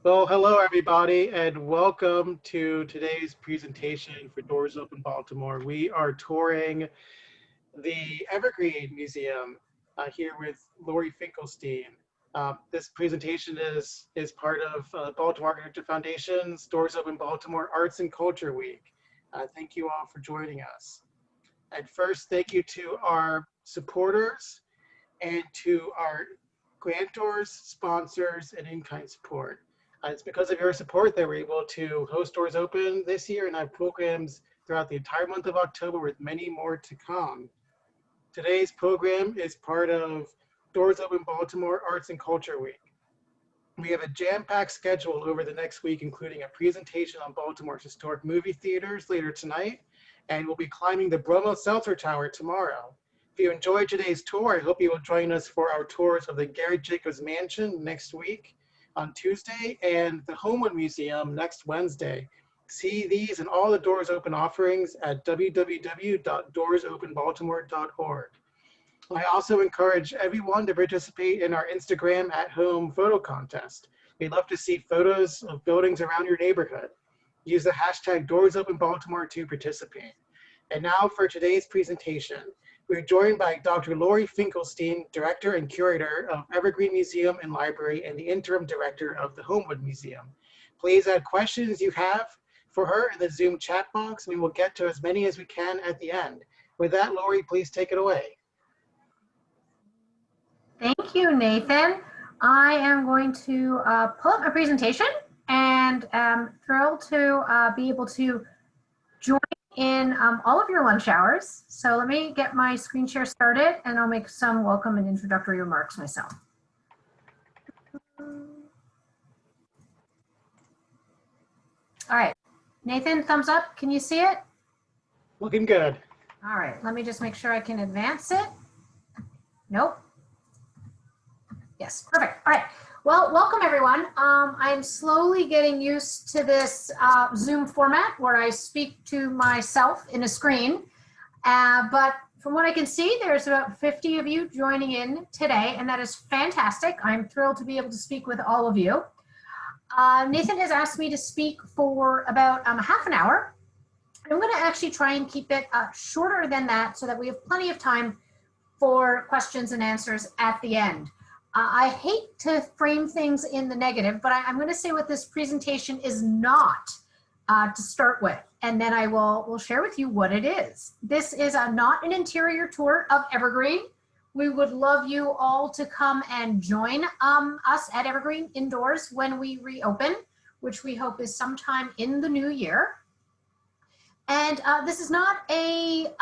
Well, hello everybody, and welcome to today's presentation for Doors Open Baltimore. We are touring the Evergreen Museum here with Lori Finkelstein. This presentation is part of Baltimore Architecture Foundation's Doors Open Baltimore Arts and Culture Week. Thank you all for joining us. And first, thank you to our supporters and to our grantors, sponsors, and in-kind support. It's because of your support that we're able to host Doors Open this year and have programs throughout the entire month of October with many more to come. Today's program is part of Doors Open Baltimore Arts and Culture Week. We have a jam-packed schedule over the next week, including a presentation on Baltimore's historic movie theaters later tonight, and we'll be climbing the Bromo Seltzer Tower tomorrow. If you enjoyed today's tour, I hope you will join us for our tours of the Garrett Jacobs Mansion next week on Tuesday and the Homewood Museum next Wednesday. See these and all the Doors Open offerings at www.doorsopenbaltimore.org. I also encourage everyone to participate in our Instagram at Home photo contest. We'd love to see photos of buildings around your neighborhood. Use the hashtag DoorsOpenBaltimore to participate. And now for today's presentation. We're joined by Dr. Lori Finkelstein, Director and Curator of Evergreen Museum and Library and the Interim Director of the Homewood Museum. Please add questions you have for her in the Zoom chat box. We will get to as many as we can at the end. With that, Lori, please take it away. Thank you, Nathan. I am going to pull up my presentation and I'm thrilled to be able to join in all of your lunch hours. So let me get my screen share started and I'll make some welcome and introductory remarks myself. All right, Nathan, thumbs up. Can you see it? Looking good. All right, let me just make sure I can advance it. Nope. Yes, perfect. All right. Well, welcome everyone. I'm slowly getting used to this Zoom format where I speak to myself in a screen. But from what I can see, there's about 50 of you joining in today, and that is fantastic. I'm thrilled to be able to speak with all of you. Nathan has asked me to speak for about half an hour. I'm going to actually try and keep it shorter than that so that we have plenty of time for questions and answers at the end. I hate to frame things in the negative, but I'm going to say what this presentation is not to start with, and then I will share with you what it is. This is not an interior tour of Evergreen. We would love you all to come and join us at Evergreen indoors when we reopen, which we hope is sometime in the new year. And this is not a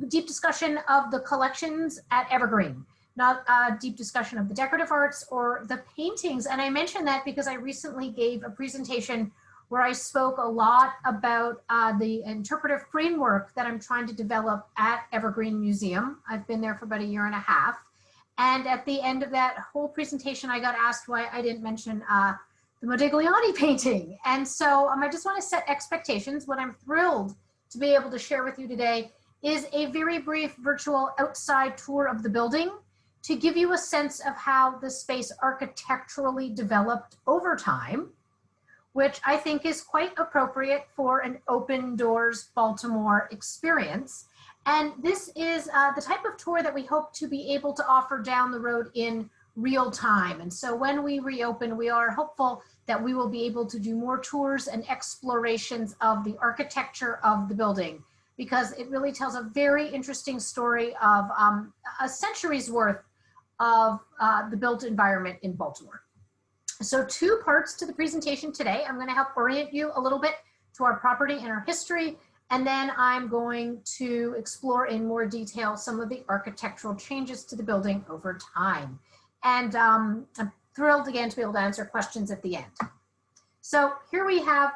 deep discussion of the collections at Evergreen. Not a deep discussion of the decorative arts or the paintings. And I mention that because I recently gave a presentation where I spoke a lot about the interpretive framework that I'm trying to develop at Evergreen Museum. I've been there for about 1.5 years. And at the end of that whole presentation, I got asked why I didn't mention the Modigliani painting. And so I just want to set expectations. What I'm thrilled to be able to share with you today is a very brief virtual outside tour of the building to give you a sense of how the space architecturally developed over time, which I think is quite appropriate for an open doors Baltimore experience. And this is the type of tour that we hope to be able to offer down the road in real time. And so when we reopen, we are hopeful that we will be able to do more tours and explorations of the architecture of the building, because it really tells a very interesting story of a century's worth of the built environment in Baltimore. So 2 parts to the presentation today. I'm going to help orient you a little bit to our property and our history, and then I'm going to explore in more detail some of the architectural changes to the building over time. And I'm thrilled again to be able to answer questions at the end. So here we have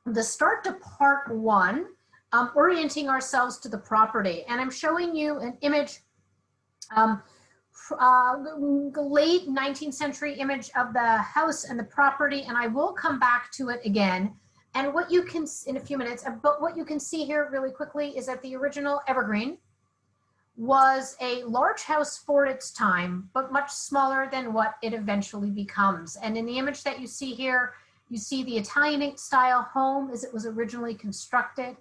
the start to part 1, orienting ourselves to the property. And I'm showing you an image, late 19th century image of the house and the property, and I will come back to it again. And what you can, in a few minutes, but what you can see here really quickly is that the original Evergreen was a large house for its time, but much smaller than what it eventually becomes. And in the image that you see here, you see the Italianate style home as it was originally constructed.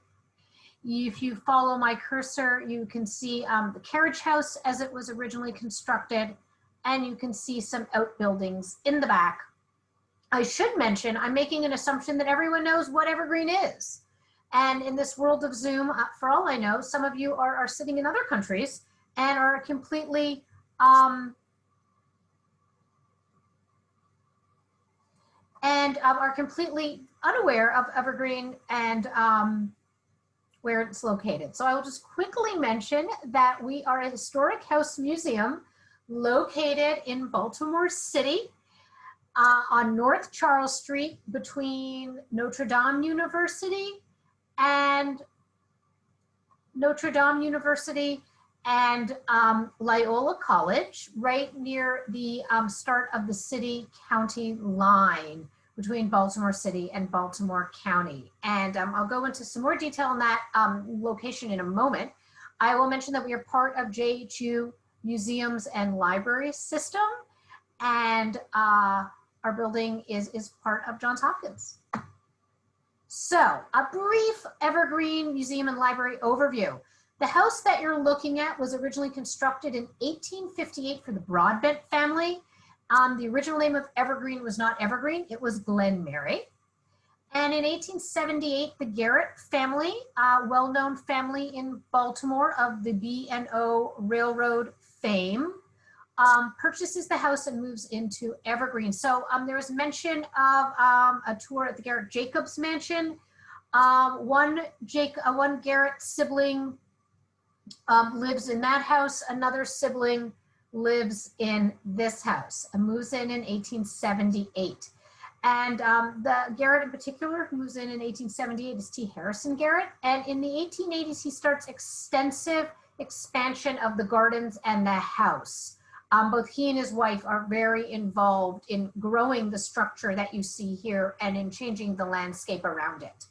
If you follow my cursor, you can see the carriage house as it was originally constructed, and you can see some outbuildings in the back. I should mention, I'm making an assumption that everyone knows what Evergreen is. And in this world of Zoom, for all I know, some of you are sitting in other countries and are completely unaware of Evergreen and where it's located. So I will just quickly mention that we are a historic house museum located in Baltimore City on North Charles Street between Notre Dame University and Loyola College, right near the start of the city-county line between Baltimore City and Baltimore County. And I'll go into some more detail on that location in a moment. I will mention that we are part of JHU Museums and Library System, and our building is part of Johns Hopkins. So a brief Evergreen Museum and Library overview. The house that you're looking at was originally constructed in 1858 for the Broadbent family. The original name of Evergreen was not Evergreen, it was Glen Mary. And in 1878, the Garrett family, well-known family in Baltimore of the B&O Railroad fame, purchases the house and moves into Evergreen. So there was mention of a tour at the Garrett Jacobs Mansion. One Garrett sibling lives in that house. Another sibling lives in this house and moves in 1878. And the Garrett in particular, who moves in 1878, is T. Harrison Garrett. And in the 1880s, he starts extensive expansion of the gardens and the house. Both he and his wife are very involved in growing the structure that you see here and in changing the landscape around it.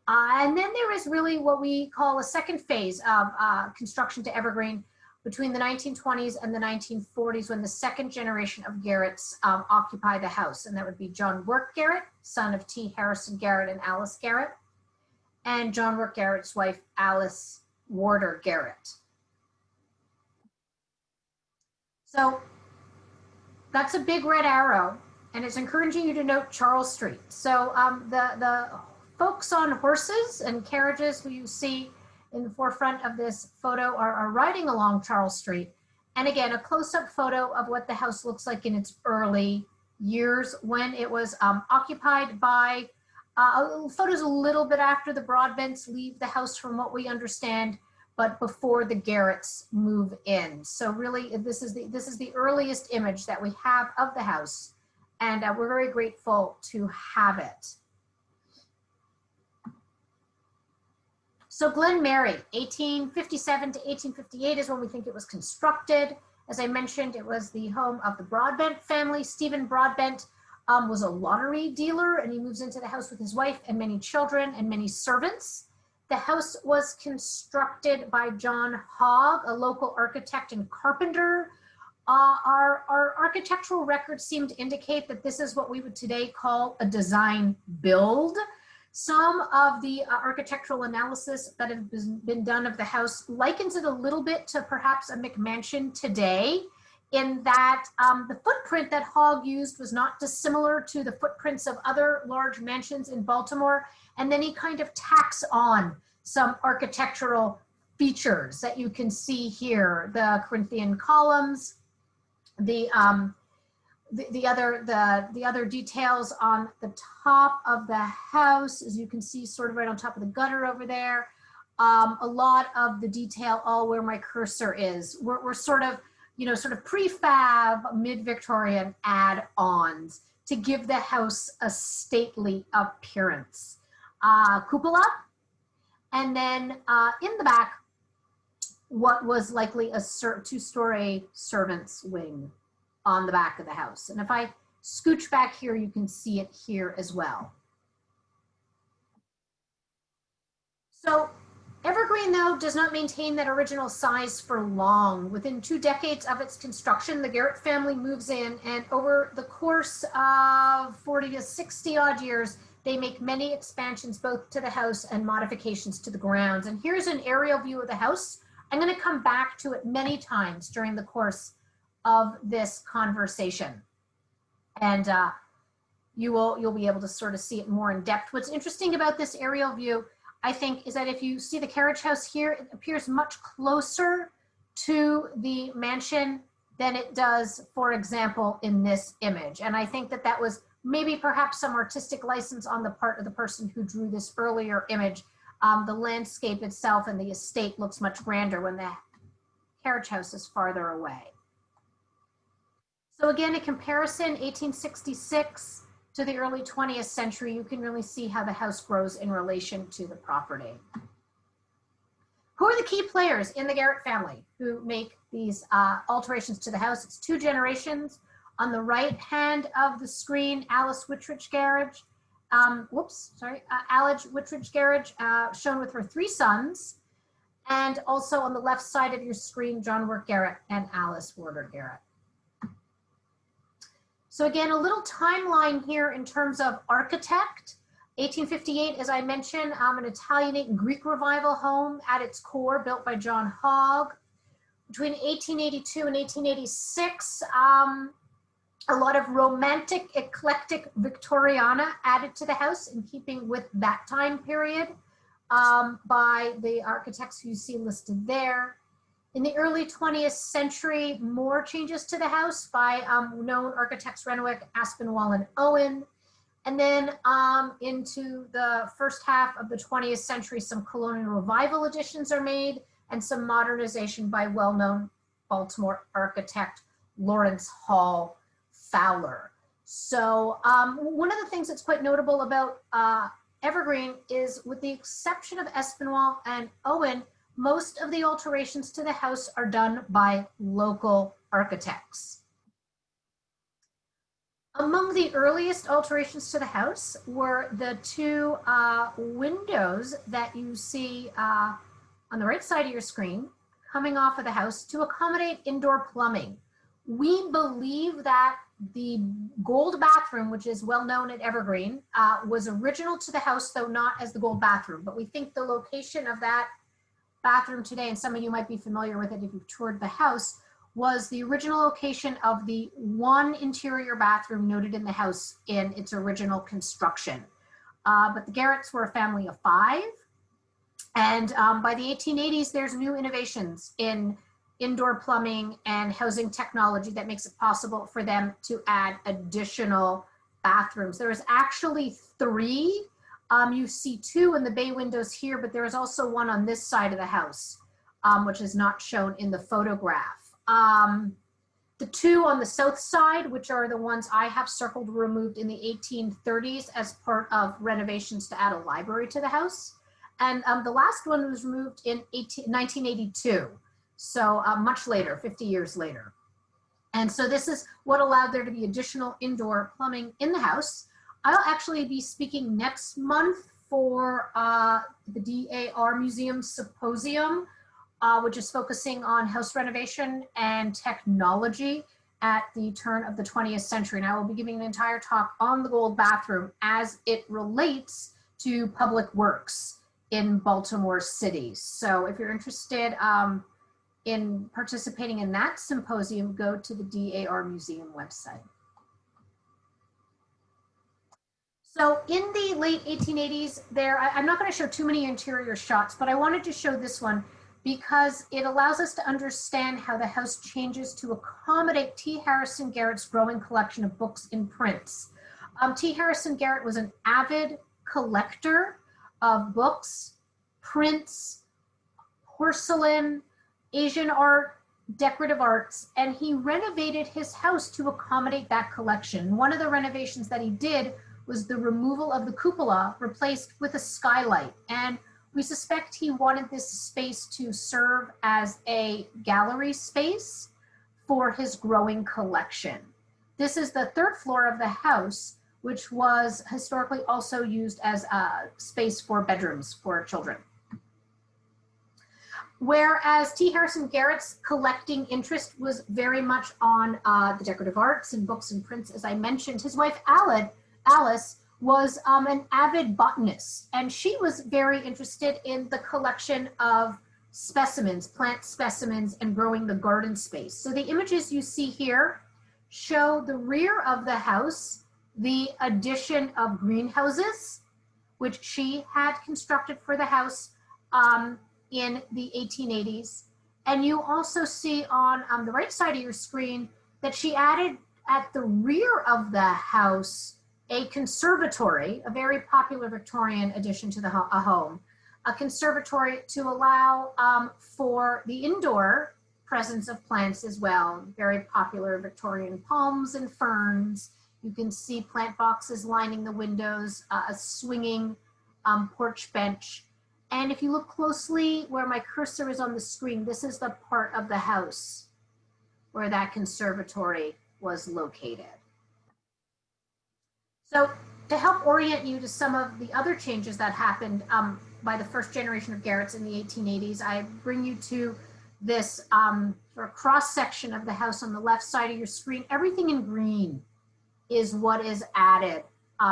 And then there is really what we call a second phase of construction to Evergreen between the 1920s and the 1940s, when the second generation of Garretts occupy the house. And that would be John Work Garrett, son of T. Harrison Garrett and Alice Garrett, and John Work Garrett's wife, Alice Warder Garrett. So that's a big red arrow, and it's encouraging you to note Charles Street. So the folks on horses and carriages who you see in the forefront of this photo are riding along Charles Street. And again, a close-up photo of what the house looks like in its early years when it was occupied by, photos a little bit after the Broadbents leave the house from what we understand, but before the Garretts move in. So really, this is the earliest image that we have of the house, and we're very grateful to have it. So Glen Mary, 1857 to 1858 is when we think it was constructed. As I mentioned, it was the home of the Broadbent family. Stephen Broadbent was a lottery dealer, and he moves into the house with his wife and many children and many servants. The house was constructed by John Hogg, a local architect and carpenter. Our architectural records seem to indicate that this is what we would today call a design build. Some of the architectural analysis that have been done of the house likens it a little bit to perhaps a McMansion today, in that the footprint that Hogg used was not dissimilar to the footprints of other large mansions in Baltimore. And then he kind of tacks on some architectural features that you can see here: the Corinthian columns, the other details on the top of the house, as you can see, sort of right on top of the gutter over there. A lot of the detail, all where my cursor is, we're sort of, sort of prefab mid-Victorian add-ons to give the house a stately appearance. Cupola, and then in the back, what was likely a two-story servant's wing on the back of the house. And if I scooch back here, you can see it here as well. So Evergreen, though, does not maintain that original size for long. Within 2 decades of its construction, the Garrett family moves in, and over the course of 40 to 60 odd years, they make many expansions both to the house and modifications to the grounds. And here's an aerial view of the house. I'm going to come back to it many times during the course of this conversation. And you'll be able to sort of see it more in depth. What's interesting about this aerial view, I think, is that if you see the carriage house here, it appears much closer to the mansion than it does, for example, in this image. And I think that that was maybe perhaps some artistic license on the part of the person who drew this earlier image. The landscape itself and the estate looks much grander when the carriage house is farther away. So again, a comparison, 1866 to the early 20th century, you can really see how the house grows in relation to the property. Who are the key players in the Garrett family who make these alterations to the house? It's 2 generations. On the right hand of the screen, Alice Whitridge Garrett, Alice Whitridge Garrett, shown with her 3 sons. And also on the left side of your screen, John Wirt Garrett and Alice Warder Garrett. So again, a little timeline here in terms of architect. 1858, as I mentioned, an Italianate and Greek Revival home at its core, built by John Hogg. Between 1882 and 1886, a lot of romantic, eclectic Victoriana added to the house in keeping with that time period by the architects who you see listed there. In the early 20th century, more changes to the house by known architects Renwick, Aspinwall, and Owen. And then into the first half of the 20th century, some colonial revival additions are made and some modernization by well-known Baltimore architect Lawrence Hall Fowler. So one of the things that's quite notable about Evergreen is, with the exception of Aspinwall and Owen, most of the alterations to the house are done by local architects. Among the earliest alterations to the house were the 2 windows that you see on the right side of your screen coming off of the house to accommodate indoor plumbing. We believe that the gold bathroom, which is well known at Evergreen, was original to the house, though not as the gold bathroom. But we think the location of that bathroom today, and some of you might be familiar with it if you've toured the house, was the original location of the 1 interior bathroom noted in the house in its original construction. But the Garretts were a family of 5. And by the 1880s, there's new innovations in indoor plumbing and housing technology that makes it possible for them to add additional bathrooms. There is actually 3. You see 2 in the bay windows here, but there is also 1 on this side of the house, which is not shown in the photograph. The 2 on the south side, which are the ones I have circled, were removed in the 1830s as part of renovations to add a library to the house. And the last one was removed in 1982, so much later, 50 years later. And so this is what allowed there to be additional indoor plumbing in the house. I'll actually be speaking next month for the DAR Museum Symposium, which is focusing on house renovation and technology at the turn of the 20th century. And I will be giving an entire talk on the gold bathroom as it relates to public works in Baltimore City. So if you're interested in participating in that symposium, go to the DAR Museum website. So in the late 1880s there, I'm not going to show too many interior shots, but I wanted to show this one because it allows us to understand how the house changes to accommodate T. Harrison Garrett's growing collection of books and prints. T. Harrison Garrett was an avid collector of books, prints, porcelain, Asian art, decorative arts, and he renovated his house to accommodate that collection. One of the renovations that he did was the removal of the cupola, replaced with a skylight. And we suspect he wanted this space to serve as a gallery space for his growing collection. This is the 3rd floor of the house, which was historically also used as a space for bedrooms for children. Whereas T. Harrison Garrett's collecting interest was very much on the decorative arts and books and prints, as I mentioned. His wife, Alice, was an avid botanist, and she was very interested in the collection of specimens, plant specimens, and growing the garden space. So the images you see here show the rear of the house, the addition of greenhouses, which she had constructed for the house in the 1880s. And you also see on the right side of your screen that she added at the rear of the house a conservatory, a very popular Victorian addition to the home, a conservatory to allow for the indoor presence of plants as well. Very popular Victorian palms and ferns. You can see plant boxes lining the windows, a swinging porch bench. And if you look closely where my cursor is on the screen, this is the part of the house where that conservatory was located. So to help orient you to some of the other changes that happened by the first generation of Garretts in the 1880s, I bring you to this sort of cross-section of the house on the left side of your screen. Everything in green is what is added,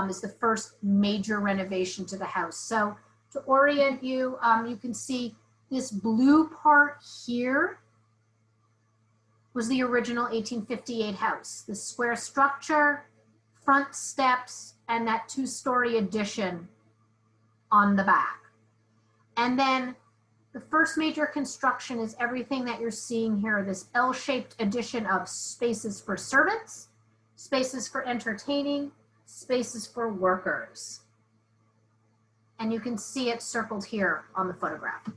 is the first major renovation to the house. So to orient you, you can see this blue part here was the original 1858 house. The square structure, front steps, and that two-story addition on the back. And then the first major construction is everything that you're seeing here, this L-shaped addition of spaces for servants, spaces for entertaining, spaces for workers. And you can see it circled here on the photograph.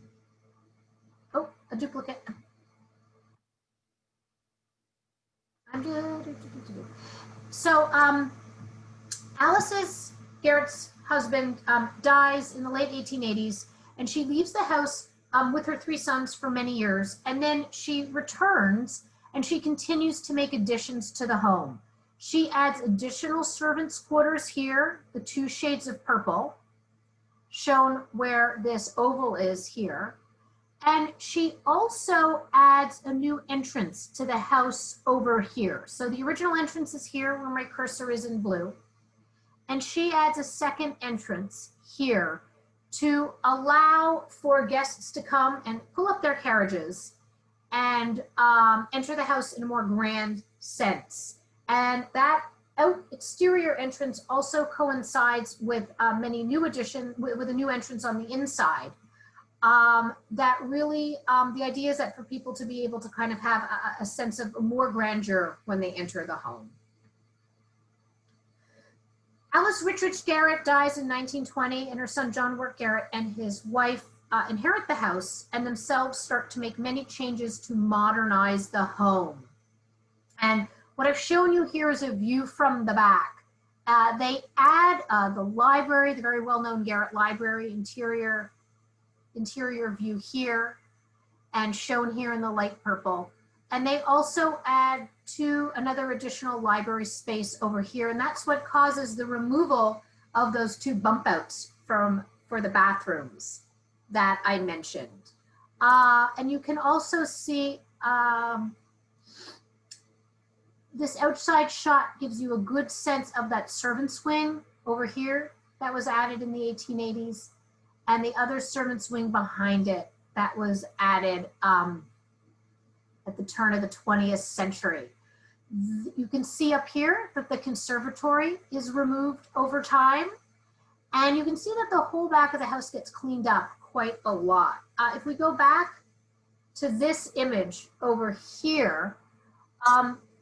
Oh, a duplicate. So Garrett's husband dies in the late 1880s, and she leaves the house with her three sons for many years, and then she returns and she continues to make additions to the home. She adds additional servants' quarters here, the two shades of purple, shown where this oval is here. And she also adds a new entrance to the house over here. So the original entrance is here where my cursor is in blue. And she adds a second entrance here to allow for guests to come and pull up their carriages and enter the house in a more grand sense. And that exterior entrance also coincides with many new additions, with a new entrance on the inside. That really, the idea is that for people to be able to kind of have a sense of more grandeur when they enter the home. Alice Richards Garrett dies in 1920, and her son John Wirt Garrett and his wife inherit the house and themselves start to make many changes to modernize the home. And what I've shown you here is a view from the back. They add the library, the very well-known Garrett Library interior view here, and shown here in the light purple. And they also add another additional library space over here, and that's what causes the removal of those two bump outs for the bathrooms that I mentioned. And you can also see this outside shot gives you a good sense of that servant's wing over here that was added in the 1880s, and the other servant's wing behind it that was added at the turn of the 20th century. You can see up here that the conservatory is removed over time, and you can see that the whole back of the house gets cleaned up quite a lot. If we go back to this image over here,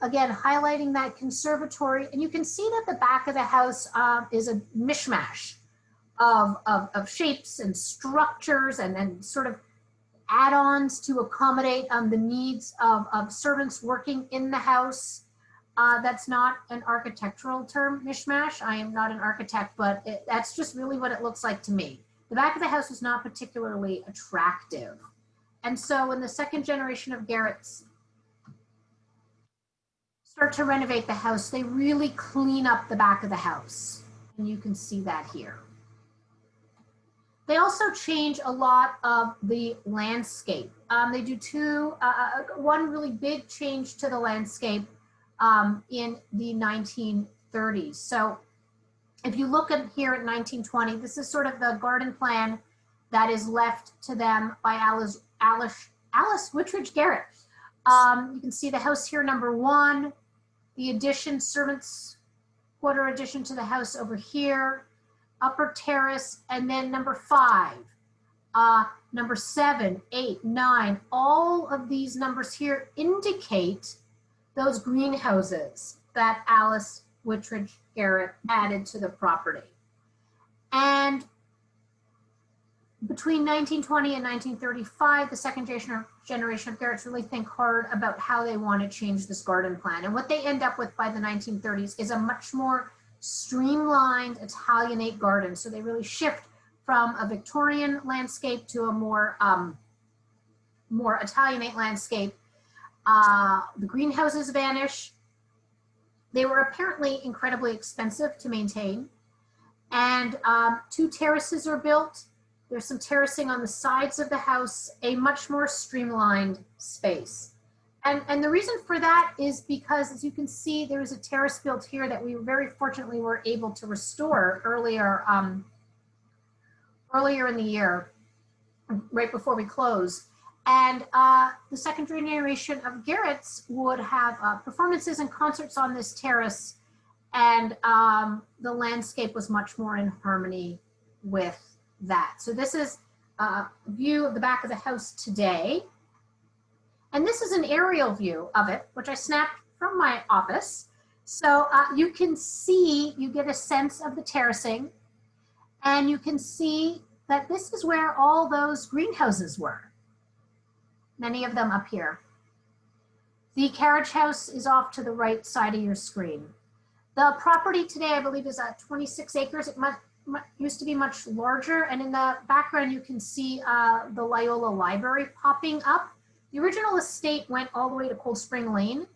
again, highlighting that conservatory, and you can see that the back of the house is a mishmash of shapes and structures and sort of add-ons to accommodate the needs of servants working in the house. That's not an architectural term, mishmash. I am not an architect, but that's just really what it looks like to me. The back of the house was not particularly attractive. And so when the second generation of Garretts start to renovate the house, they really clean up the back of the house. And you can see that here. They also change a lot of the landscape. They do one really big change to the landscape in the 1930s. So if you look at here at 1920, this is sort of the garden plan that is left to them by Alice Whitridge Garrett. You can see the house here, number 1, the addition, servants' quarter addition to the house over here, upper terrace, and then number 5, number 7, 8, 9, all of these numbers here indicate those greenhouses that Alice Whitridge Garrett added to the property. And between 1920 and 1935, the second generation of Garretts really think hard about how they want to change this garden plan. And what they end up with by the 1930s is a much more streamlined Italianate garden. So they really shift from a Victorian landscape to a more Italianate landscape. The greenhouses vanish. They were apparently incredibly expensive to maintain. And 2 terraces are built. There's some terracing on the sides of the house, a much more streamlined space. And the reason for that is because, as you can see, there is a terrace built here that we very fortunately were able to restore earlier in the year, right before we closed. And the second generation of Garretts would have performances and concerts on this terrace, and the landscape was much more in harmony with that. So this is a view of the back of the house today. And this is an aerial view of it, which I snapped from my office. So you can see, you get a sense of the terracing, and you can see that this is where all those greenhouses were. Many of them up here. The carriage house is off to the right side of your screen. The property today, I believe, is at 26 acres. It used to be much larger. And in the background, you can see the Loyola Library popping up. The original estate went all the way to Cold Spring Lane.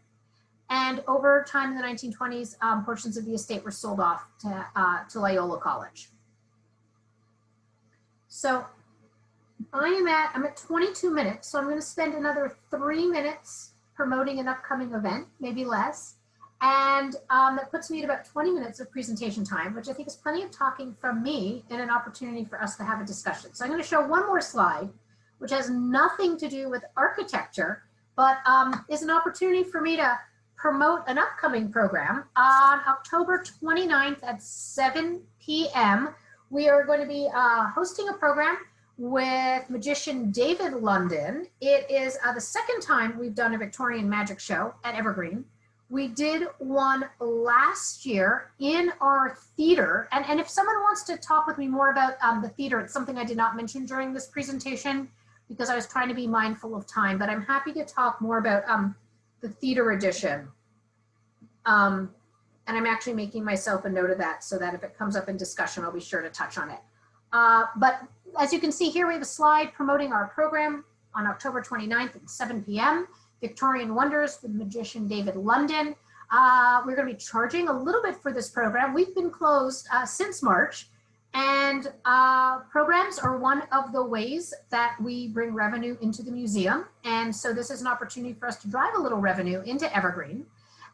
And over time in the 1920s, portions of the estate were sold off to Loyola College. So I'm at 22 minutes, so I'm going to spend another 3 minutes promoting an upcoming event, maybe less. And that puts me at about 20 minutes of presentation time, which I think is plenty of talking from me and an opportunity for us to have a discussion. So I'm going to show one more slide, which has nothing to do with architecture, but is an opportunity for me to promote an upcoming program. On October 29th at 7 p.m., we are going to be hosting a program with magician David London. It is the second time we've done a Victorian magic show at Evergreen. We did one last year in our theater. And if someone wants to talk with me more about the theater, it's something I did not mention during this presentation because I was trying to be mindful of time, but I'm happy to talk more about the theater edition. And I'm actually making myself a note of that so that if it comes up in discussion, I'll be sure to touch on it. But as you can see here, we have a slide promoting our program on October 29th at 7 p.m. Victorian Wonders with magician David London. We're going to be charging a little bit for this program. We've been closed since March, and programs are one of the ways that we bring revenue into the museum. And so this is an opportunity for us to drive a little revenue into Evergreen.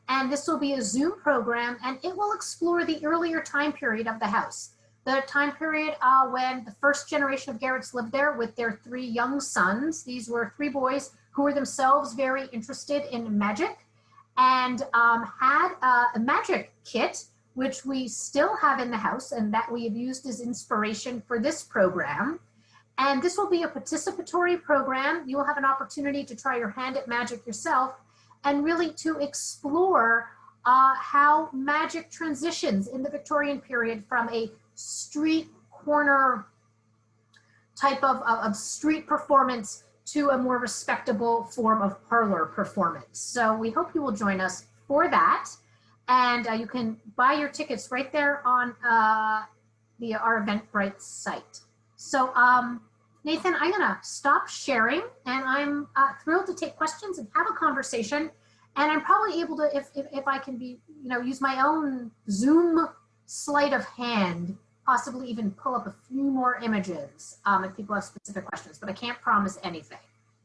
And this will be a Zoom program, and it will explore the earlier time period of the house. The time period when the first generation of Garretts lived there with their 3 young sons. These were 3 boys who were themselves very interested in magic and had a magic kit, which we still have in the house and that we have used as inspiration for this program. And this will be a participatory program. You will have an opportunity to try your hand at magic yourself and really to explore how magic transitions in the Victorian period from a street corner type of street performance to a more respectable form of parlor performance. So we hope you will join us for that. And you can buy your tickets right there on via our Eventbrite site. So Nathan, I'm gonna stop sharing, and I'm thrilled to take questions and have a conversation. And I'm probably able to, if I can be, use my own Zoom sleight of hand possibly even pull up a few more images if people have specific questions, but I can't promise anything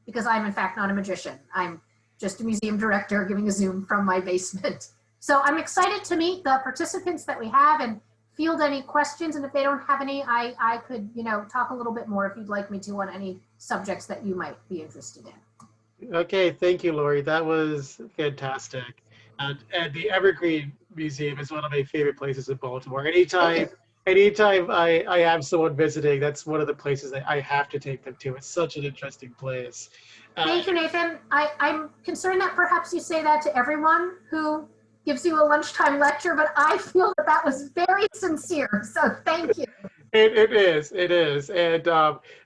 because I'm in fact not a magician. I'm just a museum director giving a Zoom from my basement. So I'm excited to meet the participants that we have and field any questions. And if they don't have any, I could, talk a little bit more if you'd like me to on any subjects that you might be interested in. Okay, thank you, Lori. That was fantastic. And the Evergreen Museum is one of my favorite places in Baltimore. Anytime I have someone visiting, that's one of the places that I have to take them to. It's such an interesting place. Thank you, Nathan. I'm concerned that perhaps you say that to everyone who gives you a lunchtime lecture, but I feel that that was very sincere. So thank you. It is. And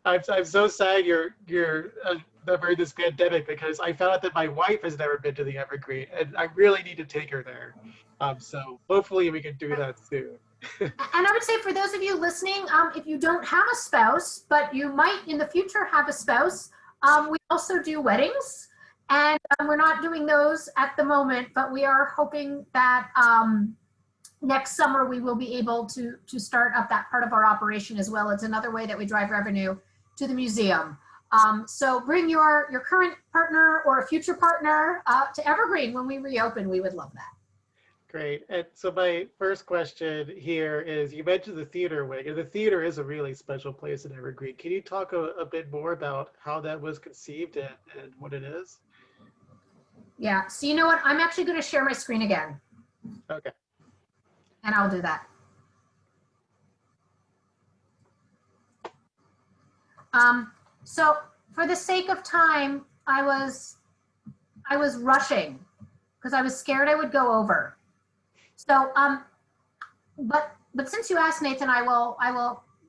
I'm so sad you're during this pandemic because I found out that my wife has never been to the Evergreen and I really need to take her there. So hopefully we can do that soon. And I would say for those of you listening, if you don't have a spouse, but you might in the future have a spouse, we also do weddings. And we're not doing those at the moment, but we are hoping that next summer we will be able to start up that part of our operation as well. It's another way that we drive revenue to the museum. So bring your current partner or a future partner to Evergreen when we reopen. We would love that. Great. And so my first question here is, you mentioned the theater wing, and the theater is a really special place in Evergreen. Can you talk a bit more about how that was conceived and what it is? Yeah, so you know what? I'm actually going to share my screen again. Okay. And I'll do that. So for the sake of time, I was rushing because I was scared I would go over. So, but since you asked, Nathan, I will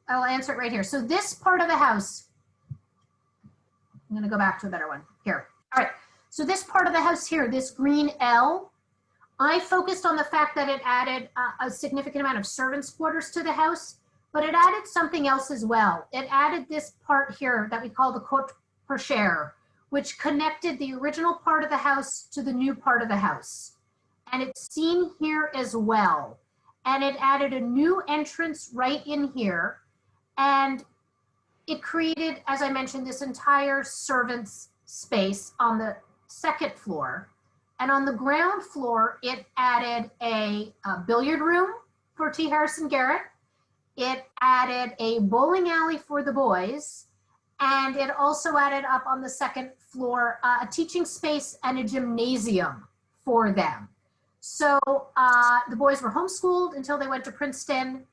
answer it right here. So this part of the house, I'm going to go back to a better one here. All right. So this part of the house here, this green L, I focused on the fact that it added a significant amount of servants' quarters to the house, but it added something else as well. It added this part here that we call the cote perchere, which connected the original part of the house to the new part of the house. And it's seen here as well. And it added a new entrance right in here. And it created, as I mentioned, this entire servants' space on the second floor. And on the ground floor, it added a billiard room for T. Harrison Garrett. It added a bowling alley for the boys. And it also added up on the second floor a teaching space and a gymnasium for them. So the boys were homeschooled until they went to Princeton.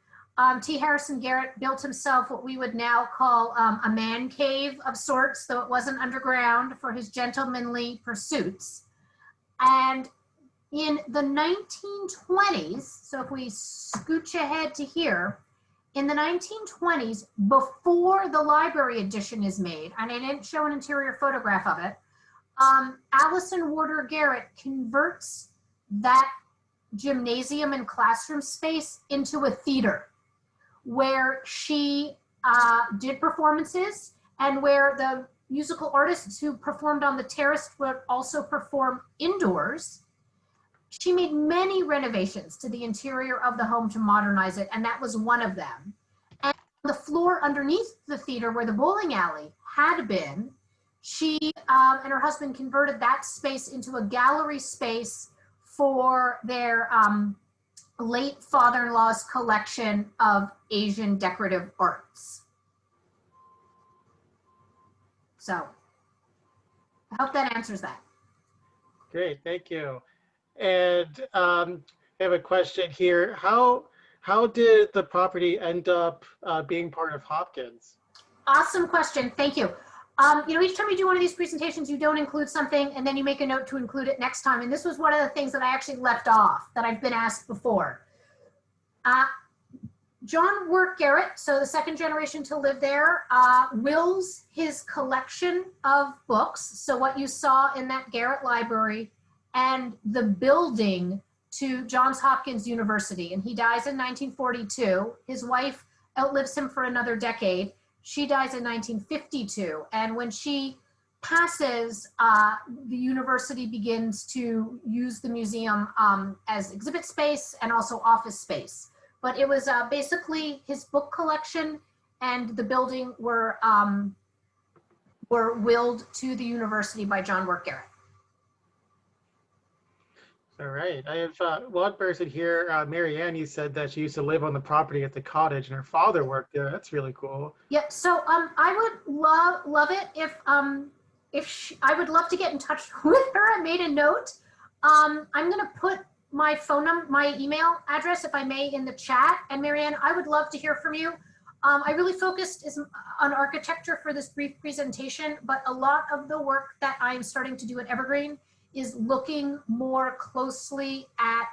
T. Harrison Garrett built himself what we would now call a man cave of sorts, though it wasn't underground, for his gentlemanly pursuits. And in the 1920s, so if we scooch ahead to here, in the 1920s, before the library edition is made, and I didn't show an interior photograph of it, Allison Warder Garrett converts that gymnasium and classroom space into a theater where she did performances and where the musical artists who performed on the terrace would also perform indoors. She made many renovations to the interior of the home to modernize it, and that was one of them. And the floor underneath the theater where the bowling alley had been, she and her husband converted that space into a gallery space for their late father-in-law's collection of Asian decorative arts. So I hope that answers that. Great, thank you. And I have a question here. How did the property end up being part of Hopkins? Awesome question, thank you. Each time you do one of these presentations, you don't include something and then you make a note to include it next time. And this was one of the things that I actually left off that I've been asked before. John Wirt Garrett, so the second generation to live there, wills his collection of books. So what you saw in that Garrett Library and the building to Johns Hopkins University. And he dies in 1942. His wife outlives him for another decade. She dies in 1952, and when she passes, the university begins to use the museum as exhibit space and also office space but it was basically his book collection and the building were willed to the university by John Work Garrett. All right. I have one person here, Mary Ann, you said that she used to live on the property at the cottage and her father worked there. That's really cool. Yep. So I would love it if I would love to get in touch with her. I made a note. I'm gonna put my phone number, my email address, if I may, in the chat. And Marianne, I would love to hear from you. I really focused on architecture for this brief presentation, but a lot of the work that I'm starting to do at Evergreen is looking more closely at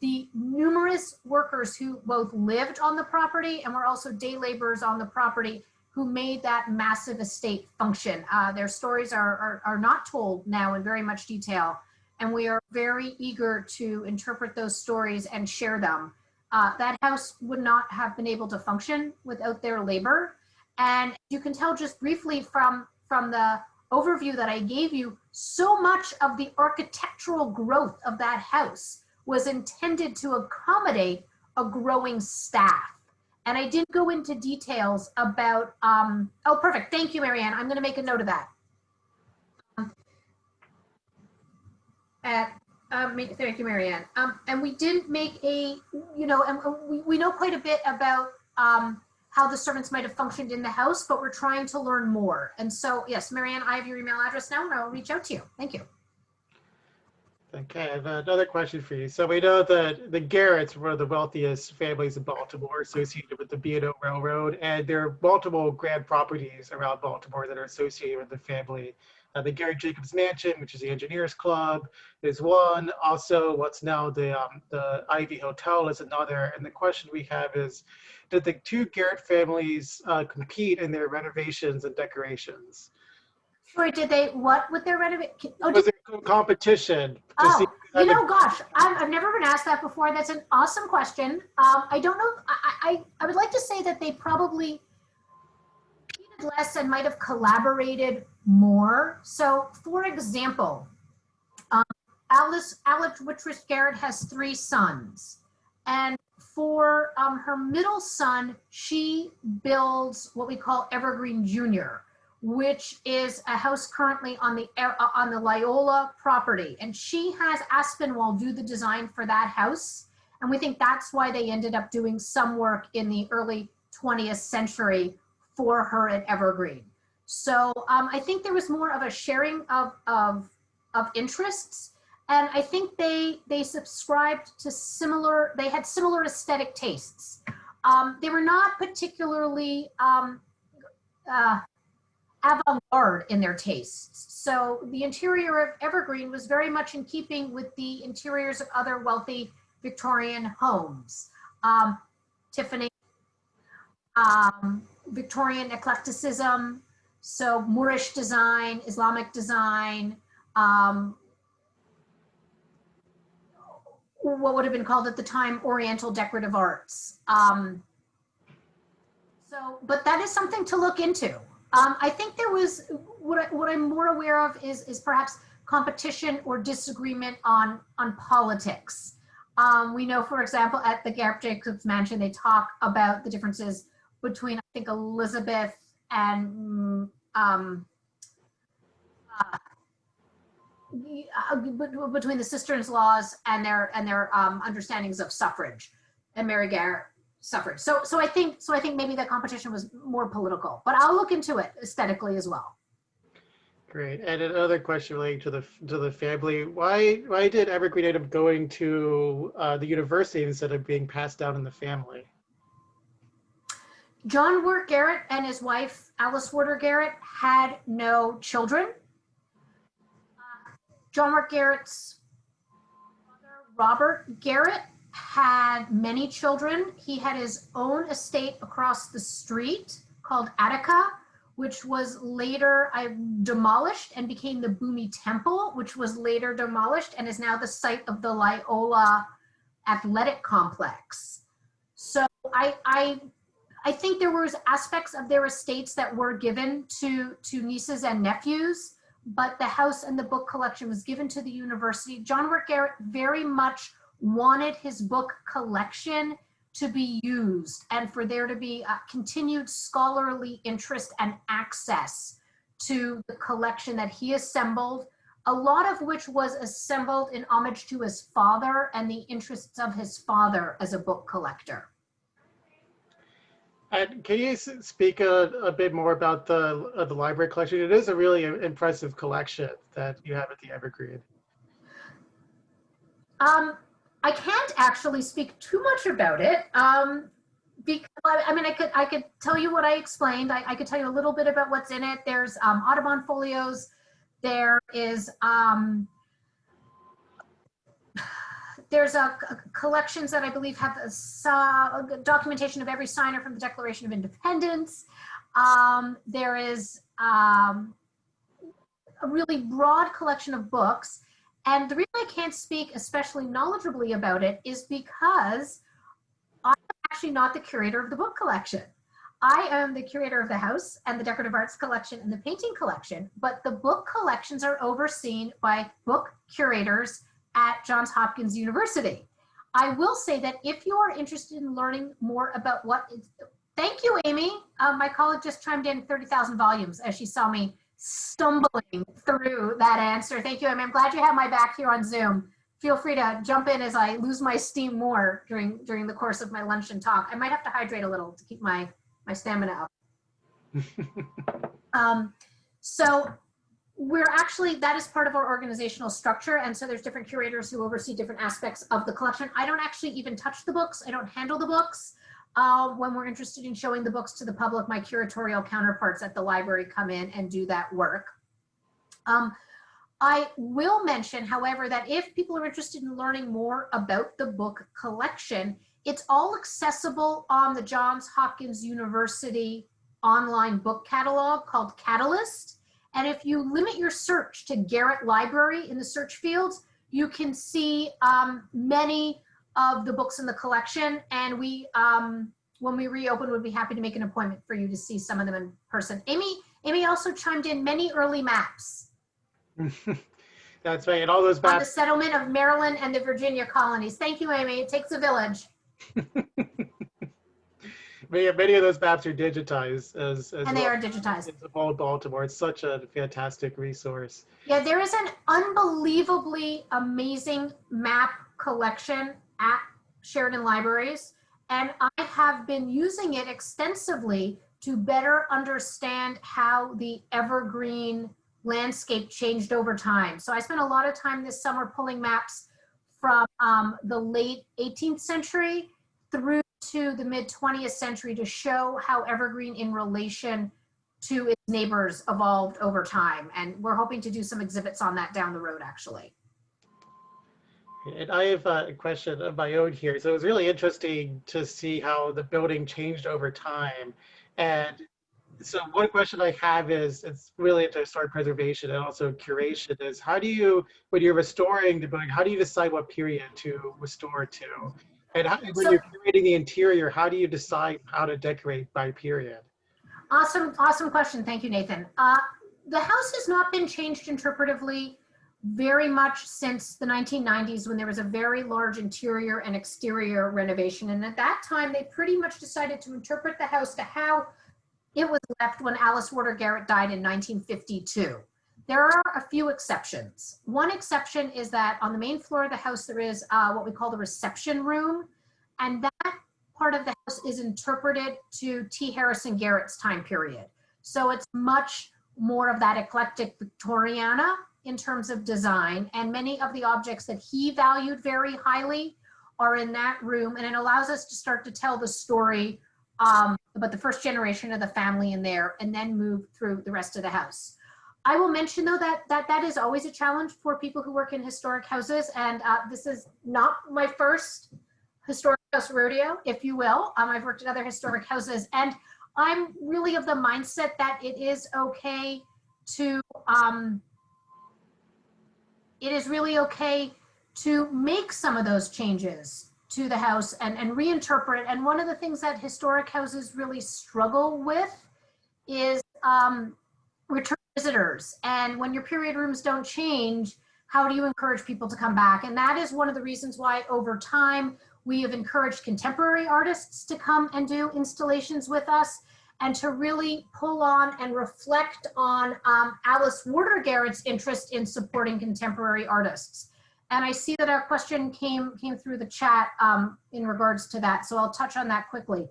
the numerous workers who both lived on the property and were also day laborers on the property who made that massive estate function. Their stories are not told now in very much detail, and we are very eager to interpret those stories and share them. That house would not have been able to function without their labor. And you can tell just briefly from the overview that I gave you, so much of the architectural growth of that house was intended to accommodate a growing staff. And I didn't go into details about, oh, perfect. Thank you, Marianne. I'm gonna make a note of that. Thank you, Marianne. And we didn't make a, and we know quite a bit about how the servants might have functioned in the house, but we're trying to learn more. And so, yes, Marianne, I have your email address now and I'll reach out to you. Thank you. Okay, I have another question for you. So we know that the Garretts were the wealthiest families in Baltimore, associated with the B&O Railroad, and there are multiple grand properties around Baltimore that are associated with the family. The Garrett Jacobs Mansion, which is the Engineers Club, is one. Also, what's now the Ivy Hotel is another. And the question we have is, did the two Garrett families compete in their renovations and decorations? Sorry, did they what with their renovation? Oh, was there competition? Oh, gosh, I've never been asked that before. That's an awesome question. I don't know. I would like to say that they probably competed less and might have collaborated more. So, for example, Alice Whitridge Garrett has 3 sons, and for her middle son, she builds what we call Evergreen Jr., which is a house currently on the Loyola property. And she has Aspinwall do the design for that house. And we think that's why they ended up doing some work in the early 20th century for her at Evergreen. So I think there was more of a sharing of interests. And I think they subscribed to they had similar aesthetic tastes. They were not particularly avant-garde in their tastes. So the interior of Evergreen was very much in keeping with the interiors of other wealthy Victorian homes. Tiffany, Victorian eclecticism, so Moorish design, Islamic design, what would have been called at the time Oriental decorative arts. But that is something to look into. I think there was, what I'm more aware of is perhaps competition or disagreement on politics. We know, for example, at the Garrett Jacobs Mansion, they talk about the differences between, I think, Elizabeth and between the sisters-in-laws and their understandings of suffrage, and Mary Garrett suffered. So I think maybe that competition was more political, but I'll look into it aesthetically as well. Great. And another question relating to the family: why did Evergreen end up going to the university instead of being passed down in the family? John Work Garrett and his wife Alice Warder Garrett had no children. John Work Garrett's brother Robert Garrett had many children. He had his own estate across the street called Attica, which was later demolished and became the Boomy Temple, which was later demolished and is now the site of the Loyola Athletic Complex. So I think there was aspects of their estates that were given to nieces and nephews, but the house and the book collection was given to the university. John Work Garrett very much wanted his book collection to be used and for there to be continued scholarly interest and access to the collection that he assembled, a lot of which was assembled in homage to his father and the interests of his father as a book collector. And can you speak a bit more about the library collection? It is a really impressive collection that you have at the Evergreen. I can't actually speak too much about it because I mean I could tell you what I explained. I could tell you a little bit about what's in it. There's Audubon folios. There is there's collections that I believe have a documentation of every signer from the Declaration of Independence. There is a really broad collection of books. And the reason I can't speak especially knowledgeably about it is because I'm actually not the curator of the book collection. I am the curator of the house and the decorative arts collection and the painting collection, but the book collections are overseen by book curators at Johns Hopkins University. I will say that if you are interested in learning more about thank you, Amy. My colleague just chimed in 30,000 volumes as she saw me stumbling through that answer. Thank you, Amy. I'm glad you have my back here on Zoom. Feel free to jump in as I lose my steam more during the course of my lunch and talk. I might have to hydrate a little to keep my stamina up. So we're actually, that is part of our organizational structure. And so there's different curators who oversee different aspects of the collection. I don't actually even touch the books. I don't handle the books. When we're interested in showing the books to the public, my curatorial counterparts at the library come in and do that work. I will mention, however, that if people are interested in learning more about the book collection, it's all accessible on the Johns Hopkins University online book catalog called Catalyst. And if you limit your search to Garrett Library in the search fields, you can see many of the books in the collection. And we, when we reopen, would be happy to make an appointment for you to see some of them in person. Amy also chimed in many early maps. That's right, and all those maps. On the settlement of Maryland and the Virginia colonies. Thank you, Amy. It takes a village. Many of those maps are digitized and they are digitized. Of old Baltimore. It's such a fantastic resource. Yeah, there is an unbelievably amazing map collection at Sheridan Libraries, and I have been using it extensively to better understand how the Evergreen landscape changed over time. So I spent a lot of time this summer pulling maps from the late 18th century through to the mid 20th century to show how Evergreen in relation to its neighbors evolved over time. And we're hoping to do some exhibits on that down the road, actually. And I have a question of my own here. So it was really interesting to see how the building changed over time. And so one question I have is, it's really into historic preservation and also curation, is how do you, when you're restoring the building, how do you decide what period to restore to? And when you're curating the interior, how do you decide how to decorate by period? Awesome question. Thank you, Nathan. The house has not been changed interpretively very much since the 1990s, when there was a very large interior and exterior renovation. And at that time, they pretty much decided to interpret the house to how it was left when Alice Warder Garrett died in 1952. There are a few exceptions. One exception is that on the main floor of the house, there is what we call the reception room. And that part of the house is interpreted to T. Harrison Garrett's time period. So it's much more of that eclectic Victoriana in terms of design. And many of the objects that he valued very highly are in that room. And it allows us to start to tell the story about the first generation of the family in there, and then move through the rest of the house. I will mention, though, that is always a challenge for people who work in historic houses. And this is not my first historic house rodeo, if you will. I've worked at other historic houses, and I'm really of the mindset that it is okay to, it is really okay to make some of those changes to the house and reinterpret. And one of the things that historic houses really struggle with is return visitors. And when your period rooms don't change, how do you encourage people to come back? And that is one of the reasons why over time We have encouraged contemporary artists to come and do installations with us and to really pull on and reflect on Alice Warder Garrett's interest in supporting contemporary artists. And I see that our question came through the chat in regards to that, so I'll touch on that quickly.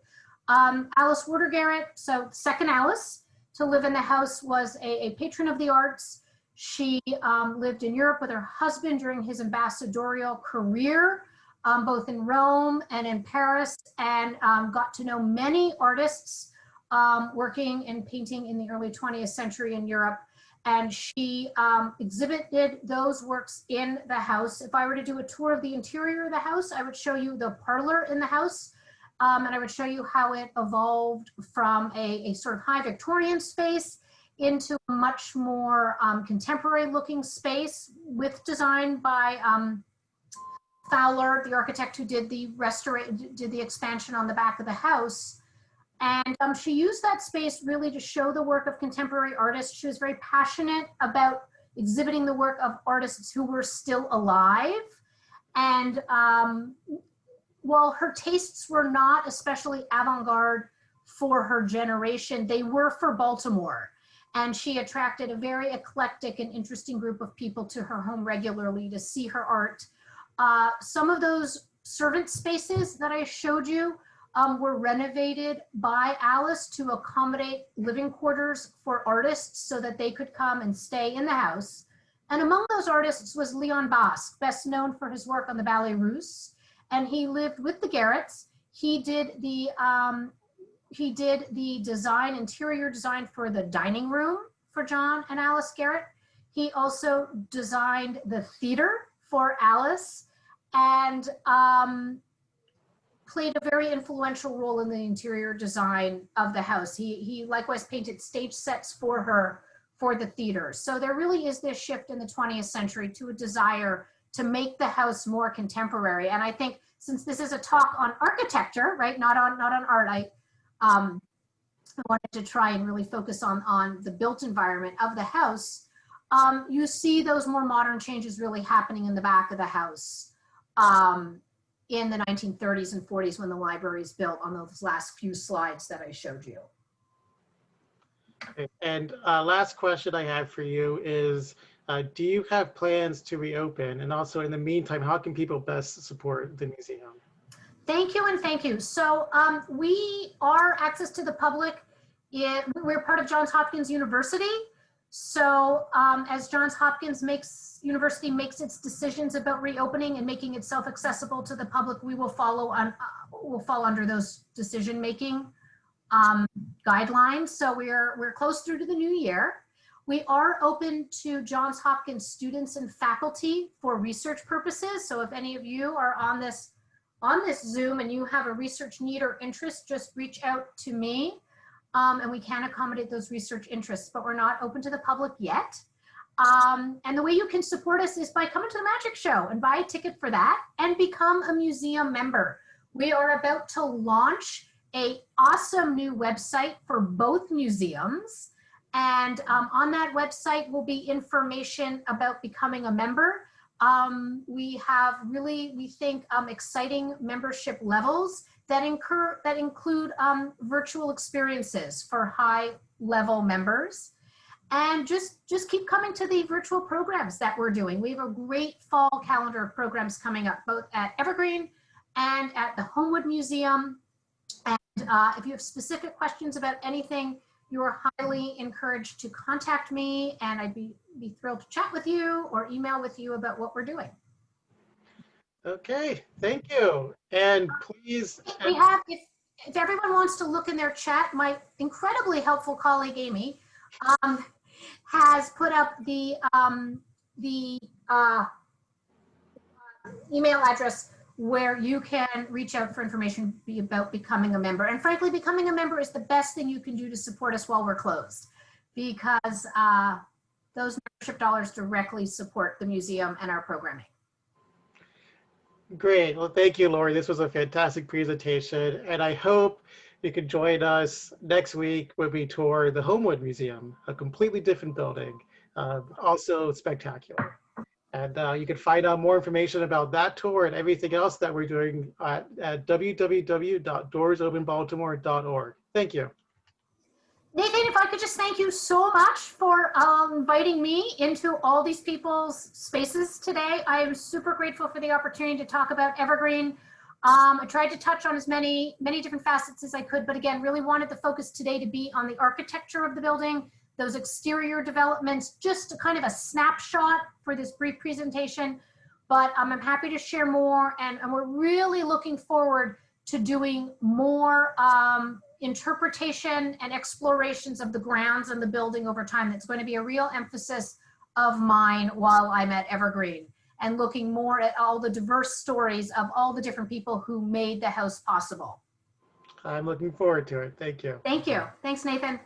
Alice Warder Garrett, so second Alice to live in the house, was a patron of the arts. She lived in Europe with her husband during his ambassadorial career, both in Rome and in Paris, and got to know many artists working and painting in the early 20th century in Europe. And she exhibited those works in the house. If I were to do a tour of the interior of the house, I would show you the parlor in the house. And I would show you how it evolved from a sort of high Victorian space into a much more contemporary looking space, with design by Fowler, the architect who did the expansion on the back of the house. And she used that space really to show the work of contemporary artists. She was very passionate about exhibiting the work of artists who were still alive. And while her tastes were not especially avant-garde for her generation, they were for Baltimore. And she attracted a very eclectic and interesting group of people to her home regularly to see her art. Some of those servant spaces that I showed you were renovated by Alice to accommodate living quarters for artists so that they could come and stay in the house. And among those artists was Leon Basque, best known for his work on the Ballet Russe. And he lived with the Garretts. He did the design, interior design for the dining room for John and Alice Garrett. He also designed the theater for Alice, and played a very influential role in the interior design of the house. He likewise painted stage sets for her for the theater. So there really is this shift in the 20th century to a desire to make the house more contemporary. And I think, since this is a talk on architecture, right, not on art, I wanted to try and really focus on the built environment of the house. You see those more modern changes really happening in the back of the house in the 1930s and 40s when the library is built, on those last few slides that I showed you. Okay. And last question I have for you is, do you have plans to reopen? And also, in the meantime, how can people best support the museum? Thank you, and thank you. So we are access to the public. We're part of Johns Hopkins University. So as Johns Hopkins University makes its decisions about reopening and making itself accessible to the public, we will fall under those decision-making guidelines. So we're close through to the new year. We are open to Johns Hopkins students and faculty for research purposes. So if any of you are on this Zoom and you have a research need or interest, just reach out to me, and we can accommodate those research interests, but we're not open to the public yet. And the way you can support us is by coming to the magic show and buy a ticket for that and become a museum member. We are about to launch an awesome new website for both museums. And on that website will be information about becoming a member. We have really, we think, exciting membership levels that include virtual experiences for high-level members. And just keep coming to the virtual programs that we're doing. We have a great fall calendar of programs coming up, both at Evergreen and at the Homewood Museum. And if you have specific questions about anything, you are highly encouraged to contact me, and I'd be thrilled to chat with you or email with you about what we're doing. Okay, thank you. And please, we have, if everyone wants to look in their chat, my incredibly helpful colleague Amy has put up the email address where you can reach out for information about becoming a member. And frankly, becoming a member is the best thing you can do to support us while we're closed, because those membership dollars directly support the museum and our programming. Great. Well, thank you, Lori. This was a fantastic presentation, and I hope you can join us next week when we tour the Homewood Museum, a completely different building, also spectacular. And you can find out more information about that tour and everything else that we're doing at www.doorsopenbaltimore.org. Thank you. Nathan, if I could just thank you so much for inviting me into all these people's spaces today. I am super grateful for the opportunity to talk about Evergreen. I tried to touch on as many different facets as I could, but again, really wanted the focus today to be on the architecture of the building, those exterior developments, just a kind of a snapshot for this brief presentation. But I'm happy to share more, and we're really looking forward to doing more interpretation and explorations of the grounds and the building over time. That's going to be a real emphasis of mine while I'm at Evergreen, and looking more at all the diverse stories of all the different people who made the house possible. I'm looking forward to it. Thank you. Thank you. Thanks, Nathan.